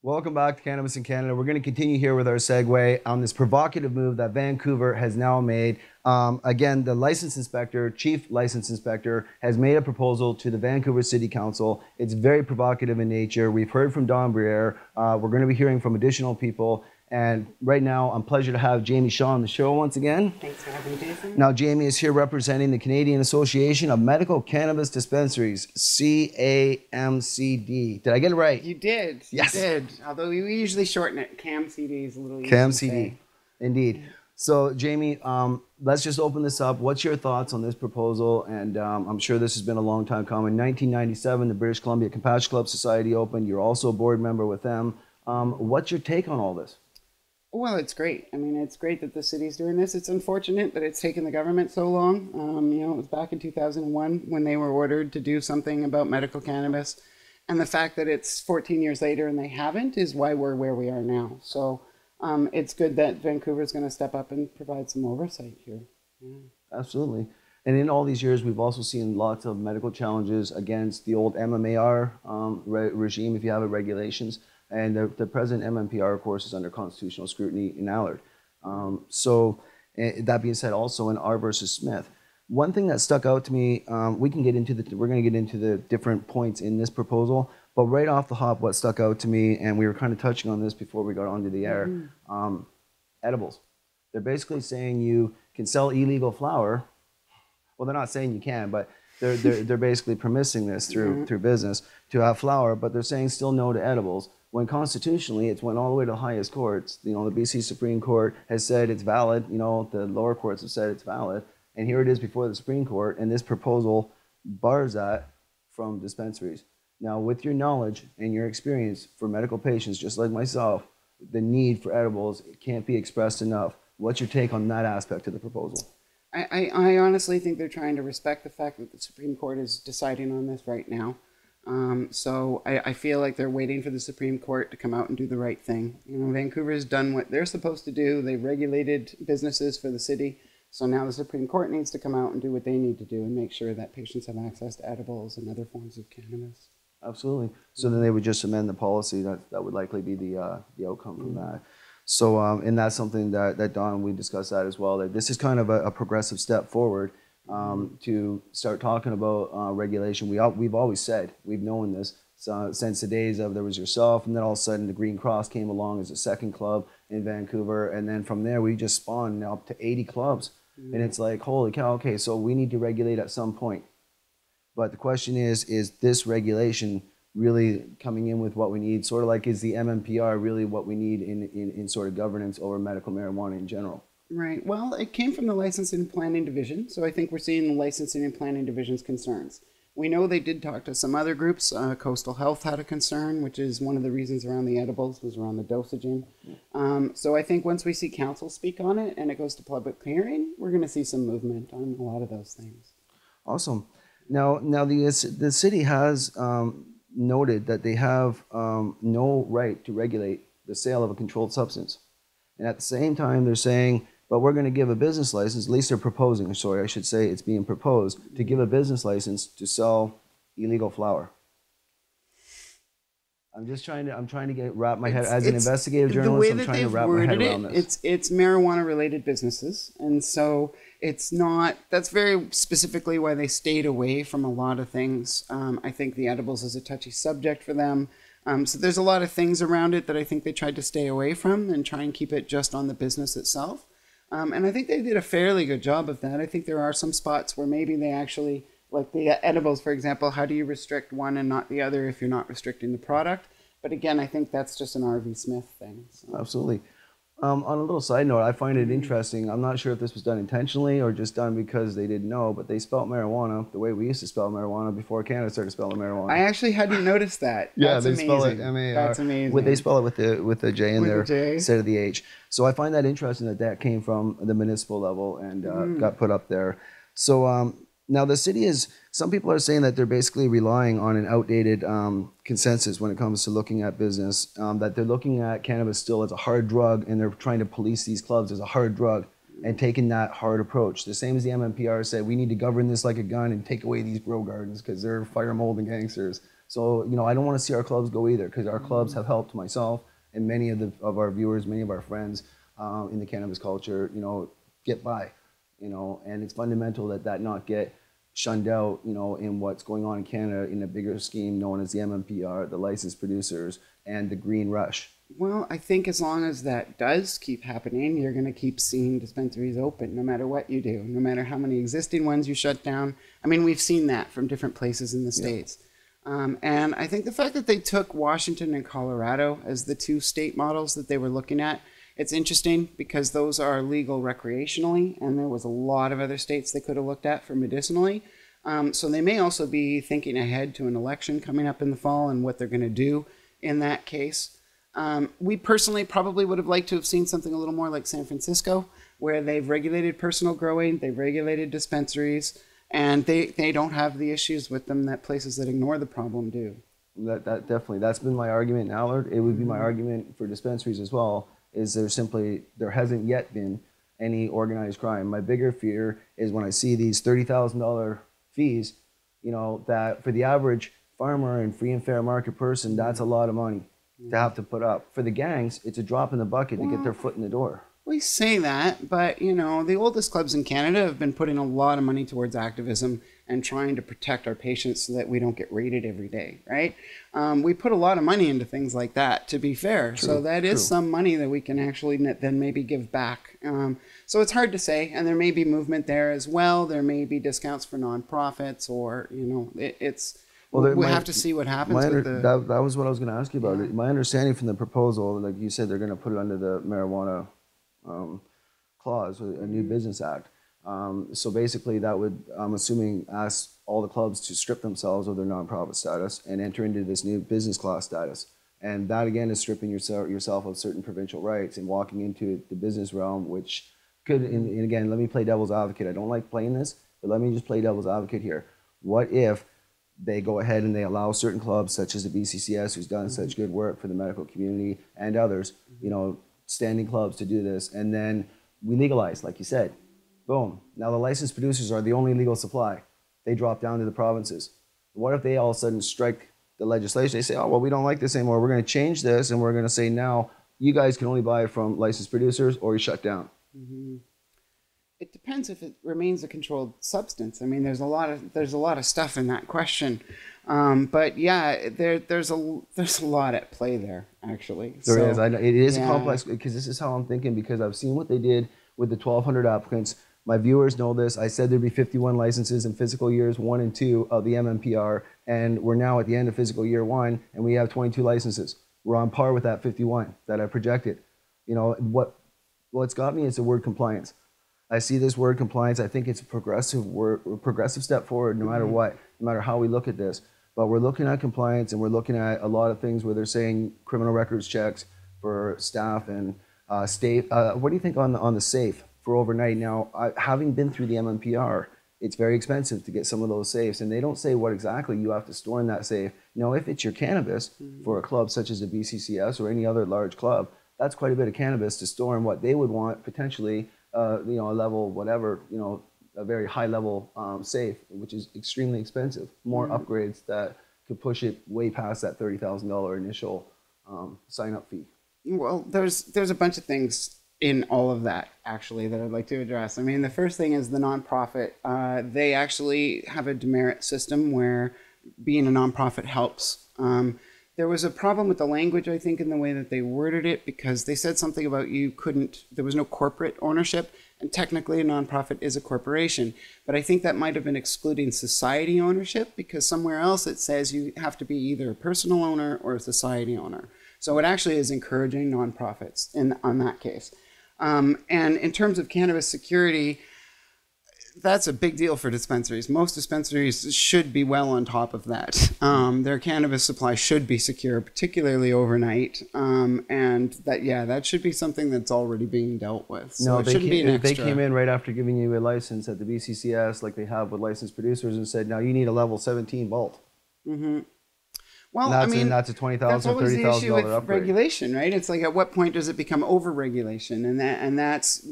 Welcome back to Cannabis in Canada. We're going to continue here with our segue on this provocative move that Vancouver has now made. Again, the license inspector, chief license inspector, has made a proposal to the Vancouver City Council. It's very provocative in nature. We've heard from Don Briere. We're going to be hearing from additional people. And right now, I'm pleasure to have Jamie Shaw on the show once again. Thanks for having me, Jason. Now, Jamie is here representing the Canadian Association of Medical Cannabis Dispensaries, CAMCD. Did I get it right? You did. Yes. You did. Although we usually shorten it. CAMCD is a little easier to say. CAMCD, indeed. So, Jamie, let's just open this up. What's your thoughts on this proposal? And I'm sure this has been a long time coming. 1997, the British Columbia Compassion Club Society opened. You're also a board member with them. What's your take on all this? Well, it's great. I mean, it's great that the city's doing this. It's unfortunate that it's taken the government so long. It was back in 2001 when they were ordered to do something about medical cannabis. And the fact that it's 14 years later and they haven't is why we're where we are now. So it's good that Vancouver's going to step up and provide some oversight here. Yeah. Absolutely. And in all these years, we've also seen lots of medical challenges against the old MMAR regime, if you have it, regulations. And the present MMPR, of course, is under constitutional scrutiny in Allard. That being said, also in R versus Smith, one thing that stuck out to me, we're going to get into the different points in this proposal, but right off the hop, what stuck out to me, and we were kind of touching on this before we got onto the air, edibles. They're basically saying you can sell illegal flower. Well, they're not saying you can, but they're basically permitting this through business to have flower, but they're saying still no to edibles. When constitutionally, it's went all the way to the highest courts. The BC Supreme Court has said it's valid. The lower courts have said it's valid. And here it is before the Supreme Court, and this proposal bars that from dispensaries. Now, with your knowledge and your experience for medical patients, just like myself, the need for edibles can't be expressed enough. What's your take on that aspect of the proposal? I honestly think they're trying to respect the fact that the Supreme Court is deciding on this right now. So I feel like they're waiting for the Supreme Court to come out and do the right thing. Vancouver has done what they're supposed to do. They've regulated businesses for the city. So now the Supreme Court needs to come out and do what they need to do and make sure that patients have access to edibles and other forms of cannabis. Absolutely. So then they would just amend the policy. That would likely be the outcome from that. So, and that's something that Don, we discussed that as well, that this is kind of a progressive step forward to start talking about regulation. We've always said, we've known this since the days of there was yourself, and then all of a sudden the Green Cross came along as a second club in Vancouver, and then from there we just spawned up to 80 clubs. And it's like, holy cow, okay, so we need to regulate at some point. But the question is this regulation really coming in with what we need? Sort of like, is the MMPR really what we need in sort of governance over medical marijuana in general? Right. Well, it came from the Licensing and Planning Division, so I think we're seeing the Licensing and Planning Division's concerns. We know they did talk to some other groups. Coastal Health had a concern, which is one of the reasons around the edibles was around the dosaging. So I think once we see council speak on it and it goes to public hearing, we're going to see some movement on a lot of those things. Awesome. Now the city has noted that they have no right to regulate the sale of a controlled substance. And at the same time, they're saying, but we're going to give a business license, at least they're proposing, or sorry, I should say it's being proposed, to give a business license to sell illegal flower. I'm trying to wrap my head, as an investigative journalist, I'm trying to wrap my head around this. It's marijuana-related businesses, and so it's not, that's very specifically why they stayed away from a lot of things. I think the edibles is a touchy subject for them. So there's a lot of things around it that I think they tried to stay away from and try and keep it just on the business itself. And I think they did a fairly good job of that. I think there are some spots where maybe they actually, like the edibles, for example, how do you restrict one and not the other if you're not restricting the product? But again, I think that's just an R.V. Smith thing. So. Absolutely. On a little side note, I find it interesting. I'm not sure if this was done intentionally or just done because they didn't know, but they spelled marijuana the way we used to spell marijuana before Canada started spelling marijuana. I actually hadn't noticed that. Yeah, that's they amazing. spell it M-A-R. That's amazing. They spell it with the J in there J? instead of the H. So I find that interesting that came from the municipal level and got put up there. So now the city is, some people are saying that they're basically relying on an outdated consensus when it comes to looking at business, that they're looking at cannabis still as a hard drug and they're trying to police these clubs as a hard drug. and taking that hard approach. The same as the MMPR said, we need to govern this like a gun and take away these grow gardens because they're fire mold and gangsters. So, you know, I don't want to see our clubs go either, because our clubs have helped myself and many of our viewers, many of our friends in the cannabis culture, you know, get by, you know, and it's fundamental that that not get shunned out, you know, in what's going on in Canada in a bigger scheme known as the MMPR, the licensed producers, and the green rush. Well, I think as long as that does keep happening, you're going to keep seeing dispensaries open no matter what you do, no matter how many existing ones you shut down. I mean, we've seen that from different places in the States. And I think the fact that they took Washington and Colorado as the two state models that they were looking at, it's interesting because those are legal recreationally, and there was a lot of other states they could have looked at for medicinally. So they may also be thinking ahead to an election coming up in the fall and what they're going to do in that case. We personally probably would have liked to have seen something a little more like San Francisco, where they've regulated personal growing, they've regulated dispensaries, and they don't have the issues with them that places that ignore the problem do. That definitely, that's been my argument in Allard. It would be my argument for dispensaries as well, is there hasn't yet been any organized crime. My bigger fear is when I see these $30,000 fees, you know, that for the average farmer and free and fair market person, that's a lot of money to have to put up. For the gangs, it's a drop in the bucket to get their foot in the door. We say that, but, you know, the oldest clubs in Canada have been putting a lot of money towards activism and trying to protect our patients so that we don't get raided every day, right? We put a lot of money into things like that, to be fair. True, so that true. is some money that we can actually then maybe give back. So it's hard to say, and there may be movement there as well. There may be discounts for nonprofits, or, you know, we'll have to see what happens with the... That was what I was going to ask you about. My understanding from the proposal, like you said, they're going to put it under the marijuana clause, a new business act. So basically that would, I'm assuming, ask all the clubs to strip themselves of their nonprofit status and enter into this new business class status. And that again is stripping yourself of certain provincial rights and walking into the business realm, which could, and again, let me play devil's advocate. I don't like playing this, but let me just play devil's advocate here. What if they go ahead and they allow certain clubs such as the BCCS, who's done such good work for the medical community, and others, you know, standing clubs to do this, and then we legalize, like you said. Boom. Now the licensed producers are the only legal supply. They drop down to the provinces. What if they all of a sudden strike the legislation? They say, oh, well, we don't like this anymore. We're going to change this, and we're going to say now you guys can only buy from licensed producers or you shut down. It depends if it remains a controlled substance. I mean, there's a lot of stuff in that question. But yeah, there's a lot at play there, actually. There is. I know. It is a complex, because this is how I'm thinking, because I've seen what they did with the 1,200 applicants. My viewers know this. I said there'd be 51 licenses in fiscal years 1 and 2 of the MMPR, and we're now at the end of fiscal year 1, and we have 22 licenses. We're on par with that 51 that I projected. You know, what's got me is the word compliance. I see this word compliance. I think it's a progressive step forward, no matter what, no matter how we look at this. But we're looking at compliance, and we're looking at a lot of things where they're saying criminal records checks for staff and state. What do you think on the safe for overnight? Now, having been through the MMPR, it's very expensive to get some of those safes, and they don't say what exactly you have to store in that safe. You know, if it's your cannabis for a club such as the BCCS or any other large club, that's quite a bit of cannabis to store in what they would want potentially. You know, a level, whatever, you know, a very high level safe, which is extremely expensive. More upgrades that could push it way past that $30,000 initial sign up fee. Well, there's a bunch of things in all of that, actually, that I'd like to address. I mean, the first thing is the nonprofit. They actually have a demerit system where being a nonprofit helps. There was a problem with the language, I think, in the way that they worded it, because they said something about there was no corporate ownership, and technically a nonprofit is a corporation. But I think that might have been excluding society ownership, because somewhere else it says you have to be either a personal owner or a society owner. So it actually is encouraging nonprofits on that case. And in terms of cannabis security, that's a big deal for dispensaries. Most dispensaries should be well on top of that. Their cannabis supply should be secure, particularly overnight. And that should be something that's already being dealt with. So it shouldn't be an extra. They came in right after giving you a license at the BCCS, like they have with licensed producers, and said, now you need a level 17 vault. Well, And that's a $20,000, that's always the issue with $30,000 upgrade. regulation, right? It's like, at what point does it become over-regulation? And that's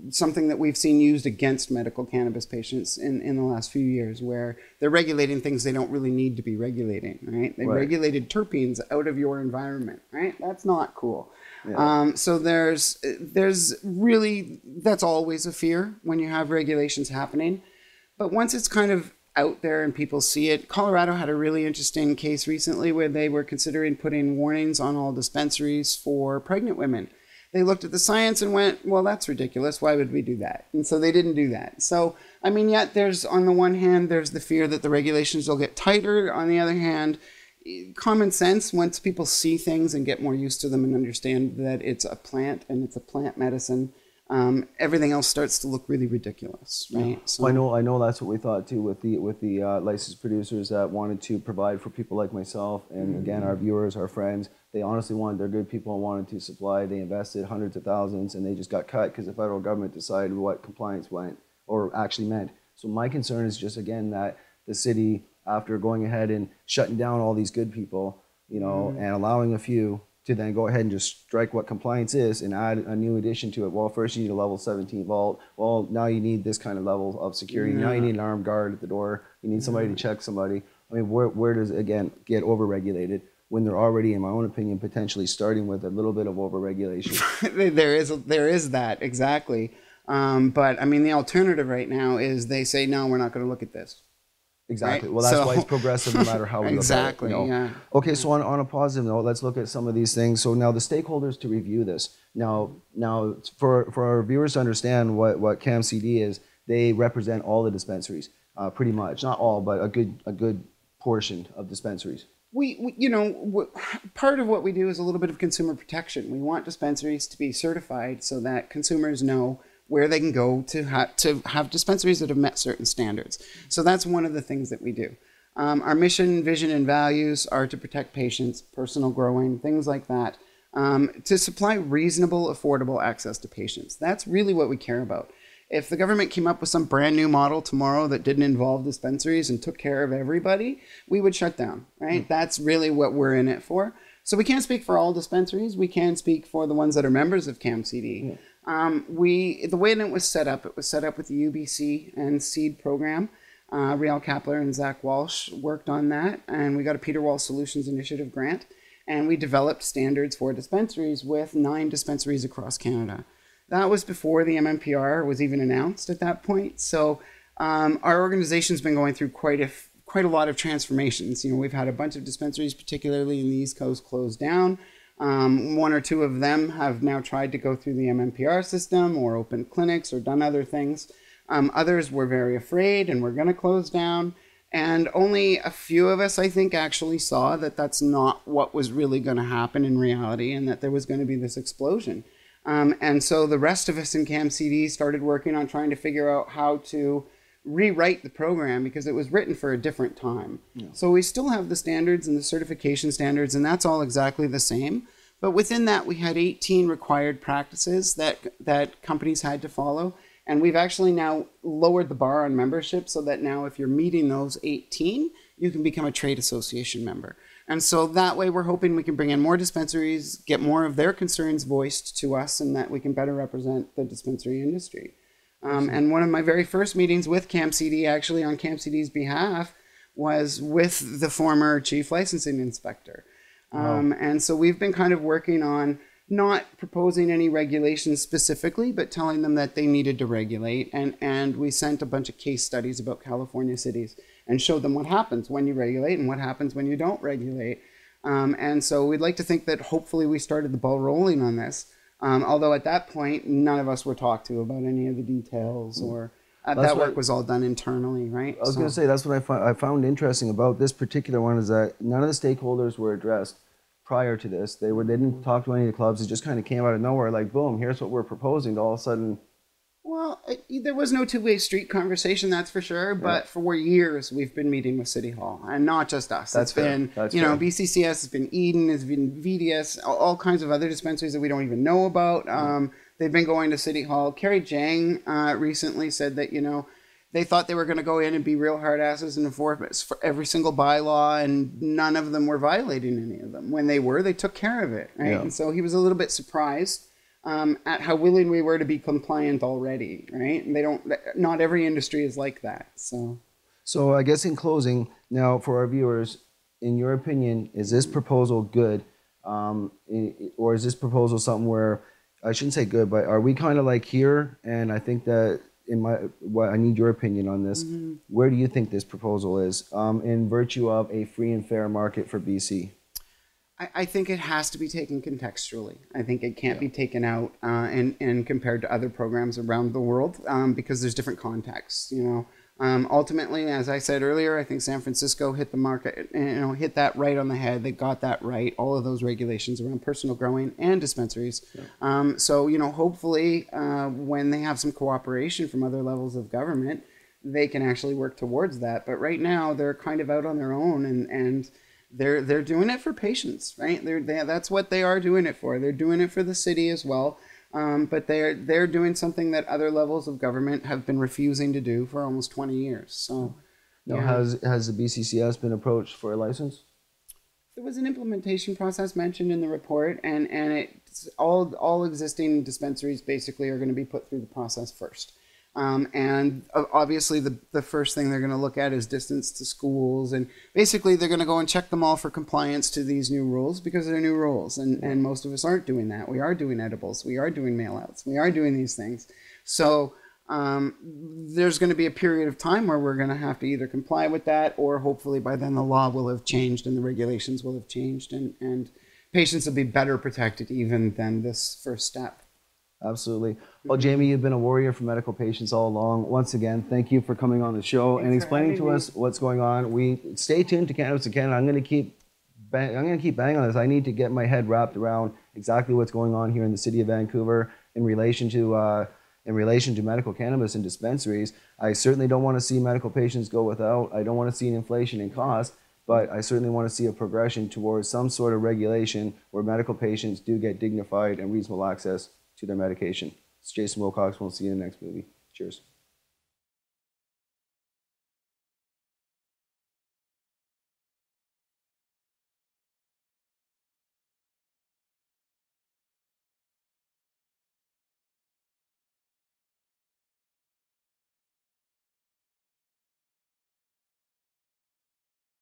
something that we've seen used against medical cannabis patients in the last few years, where they're regulating things they don't really need to be regulating, right? They regulated terpenes out of your environment, right? That's not cool. Yeah. So there's really, that's always a fear when you have regulations happening. But once it's kind of out there and people see it. Colorado had a really interesting case recently where they were considering putting warnings on all dispensaries for pregnant women. They looked at the science and went, well, that's ridiculous. Why would we do that? And so they didn't do that. So, I mean, yet there's, on the one hand, there's the fear that the regulations will get tighter. On the other hand, common sense, once people see things and get more used to them and understand that it's a plant and it's a plant medicine, everything else starts to look really ridiculous, right? Yeah. So, well, I know that's what we thought too with the licensed producers that wanted to provide for people like myself and again our viewers, our friends. They honestly wanted, they're good people and wanted to supply. They invested hundreds of thousands and they just got cut because the federal government decided what compliance went or actually meant. So my concern is just again that the city, after going ahead and shutting down all these good people, you know, and allowing a few to then go ahead and just strike what compliance is and add a new addition to it. Well, first you need a level 17 vault. Well, now you need this kind of level of security. Now you need an armed guard at the door. You need somebody to check somebody. I mean, where does it, again, get overregulated when they're already, in my own opinion, potentially starting with a little bit of overregulation? There is that, exactly. But, I mean, the alternative right now is they say, no, we're not going to look at this. Exactly. Right? Well, that's why it's progressive no matter how we exactly, look at it. You know? Yeah. Okay, so on a positive note, let's look at some of these things. So now the stakeholders to review this. Now for our viewers to understand what CAMCD is, they represent all the dispensaries, pretty much. Not all, but a good portion of dispensaries. We you know, part of what we do is a little bit of consumer protection. We want dispensaries to be certified so that consumers know where they can go to have dispensaries that have met certain standards. So that's one of the things that we do. Our mission, vision, and values are to protect patients, personal growing, things like that, to supply reasonable, affordable access to patients. That's really what we care about. If the government came up with some brand new model tomorrow that didn't involve dispensaries and took care of everybody, we would shut down, right? That's really what we're in it for. So we can't speak for all dispensaries. We can speak for the ones that are members of CAMCD. The way that it was set up with the UBC and SEED program. Riel Kapler and Zach Walsh worked on that, and we got a Peter Wall Solutions Initiative grant, and we developed standards for dispensaries with 9 dispensaries across Canada. That was before the MMPR was even announced at that point. So our organization's been going through quite a lot of transformations. You know, we've had a bunch of dispensaries, particularly in the East Coast, closed down. 1 or 2 of them have now tried to go through the MMPR system or opened clinics or done other things. Others were very afraid and were going to close down. And only a few of us, I think, actually saw that that's not what was really going to happen in reality and that there was going to be this explosion. And so the rest of us in CAMCD started working on trying to figure out how to rewrite the program because it was written for a different time. Yeah. So we still have the standards and the certification standards, and that's all exactly the same. But within that, we had 18 required practices that companies had to follow. And we've actually now lowered the bar on membership so that now if you're meeting those 18, you can become a trade association member. And so that way we're hoping we can bring in more dispensaries, get more of their concerns voiced to us, and that we can better represent the dispensary industry. And one of my very first meetings with CAMCD, actually on CAMCD's behalf, was with the former chief licensing inspector. And so we've been kind of working on not proposing any regulations specifically, but telling them that they needed to regulate. And we sent a bunch of case studies about California cities and showed them what happens when you regulate and what happens when you don't regulate. And so we'd like to think that hopefully we started the ball rolling on this. Although at that point, none of us were talked to about any of the details or that work was all done internally, right? I was going to say, that's what I found interesting about this particular one is that none of the stakeholders were addressed prior to this. They didn't talk to any of the clubs. It just kind of came out of nowhere, like, boom, here's what we're proposing. All of a sudden. Well, there was no two-way street conversation, that's for sure. But for years, we've been meeting with City Hall, and not just us. That's been, you know, BCCS, it's been Eden, it's been VDS, all kinds of other dispensaries that we don't even know about. They've been going to City Hall. Carrie Jang recently said that, you know, they thought they were going to go in and be real hard asses and enforce for every single bylaw, and none of them were violating any of them. When they were, they took care of it, right? Yeah. And so he was a little bit surprised at how willing we were to be compliant already, right? And not every industry is like that. So I guess in closing, now for our viewers, in your opinion, is this proposal good? Or is this proposal something where, I shouldn't say good, but are we kind of like here? And I think that I need your opinion on this. Mm-hmm. Where do you think this proposal is in virtue of a free and fair market for BC? I think it has to be taken contextually. I think it can't be taken out and compared to other programs around the world because there's different contexts, you know. Ultimately, as I said earlier, I think San Francisco hit the market, hit that right on the head. They got that right. All of those regulations around personal growing and dispensaries. Yeah. So, hopefully when they have some cooperation from other levels of government, they can actually work towards that. But right now they're kind of out on their own and they're doing it for patients, right? That's what they are doing it for. They're doing it for the city as well. But they're doing something that other levels of government have been refusing to do for almost 20 years. So, now, has the BCCS been approached for a license? There was an implementation process mentioned in the report, and it's all existing dispensaries basically are going to be put through the process first. And obviously the first thing they're going to look at is distance to schools, and basically they're going to go and check them all for compliance to these new rules because they're new rules, and most of us aren't doing that. We are doing edibles, we are doing mail-outs, we are doing these things. So there's going to be a period of time where we're going to have to either comply with that, or hopefully by then the law will have changed and the regulations will have changed, and patients will be better protected even than this first step. Absolutely. Well, Jamie, you've been a warrior for medical patients all along. Once again, thank you for coming on the show and explaining to us what's going on. We stay tuned to Cannabis Security. I'm going to keep banging on this. I need to get my head wrapped around exactly what's going on here in the city of Vancouver in relation to medical cannabis and dispensaries. I certainly don't want to see medical patients go without. I don't want to see an inflation in cost, but I certainly want to see a progression towards some sort of regulation where medical patients do get dignified and reasonable access to their medication. It's Jason Wilcox. We'll see you in the next movie. Cheers.